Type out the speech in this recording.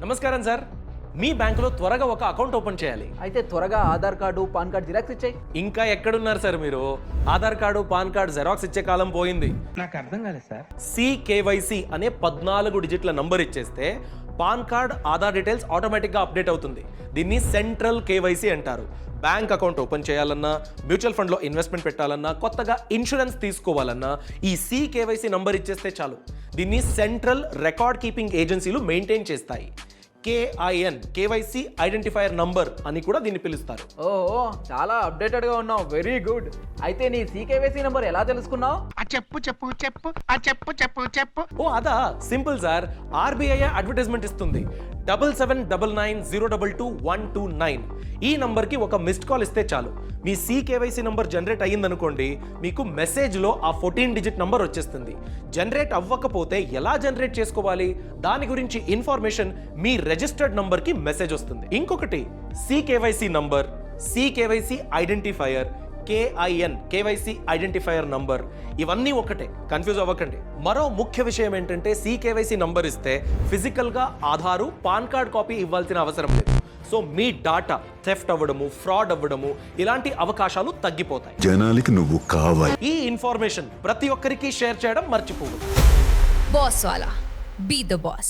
నమస్కారం సార్. మీ బ్యాంకులో త్వరగా ఒక అకౌంట్ ఓపెన్ చేయాలి. అయితే త్వరగా Aadhaar card pan card xerox ఇచ్చేయి. ఇంకా ఎక్కడున్నారు సార్ మీరు? Aadhaar card pan card xerox ఇచ్చే కాలం పోయింది. నాకు అర్థం కాలేదు సార్. CKYC అనే 14 డిజిట్ల నంబర్ ఇచ్చేస్తే పాన్ కార్డ్ ఆధార్ డీటెయిల్స్ ఆటోమేటిక్గా అప్డేట్ అవుతుంది. దీన్ని సెంట్రల్ KYC అంటారు. బ్యాంక్ అకౌంట్ ఓపెన్ చేయాలన్నా, మ్యూచువల్ ఫండ్లో ఇన్వెస్ట్మెంట్ పెట్టాలన్నా, కొత్తగా ఇన్సూరెన్స్ తీసుకోవాలన్నా ఈ CKYC నంబర్ ఇచ్చేస్తే చాలు. దీన్ని సెంట్రల్ రికార్డ్ కీపింగ్ ఏజెన్సీలు మెయింటైన్ చేస్తాయి. KIN KYC ఐడెంటిఫైయర్ నంబర్ అని కూడా దీన్ని పిలుస్తారు. ఓహో, చాలా అప్డేటెడ్ గా ఉన్నావు. Very good. అయితే నీ CKYC నంబర్ ఎలా తెలుసుకున్నావు? చెప్పు. ఓ అదా, సింపుల్ సార్. RBI అడ్వర్టైజ్మెంట్ ఇస్తుంది 7799022129. ఈ నంబర్కి ఒక మిస్డ్ కాల్ ఇస్తే చాలు. మీ CKYC నంబర్ జనరేట్ అయ్యిందనుకోండి, మీకు మెసేజ్లో ఆ 14 డిజిట్ నంబర్ వచ్చేస్తుంది. జనరేట్ అవ్వకపోతే ఎలా జనరేట్ చేసుకోవాలి దాని గురించి ఇన్ఫర్మేషన్ మీ రిజిస్టర్డ్ నంబర్కి మెసేజ్ వస్తుంది. ఇంకొకటి CKYC number, CKYC identifier, KIN KYC identifier number, ఇవన్నీ ఒకటే, కన్ఫ్యూజ్ అవ్వకండి. మరో ముఖ్య విషయం ఏంటంటే CKYC నంబర్ ఇస్తే ఫిజికల్గా ఆధారు పాన్ కార్డ్ కాపీ ఇవ్వాల్సిన అవసరం లేదు. సో మీ డాటా థెఫ్ట్ అవ్వడము, ఫ్రాడ్ అవ్వడము ఇలాంటి అవకాశాలు తగ్గిపోతాయి. జనాలకి నువ్వు కావాలి. ఈ ఇన్ఫర్మేషన్ ప్రతి ఒక్కరికి షేర్ చేయడం మర్చిపోవద్దు. Boss wala. Be the boss.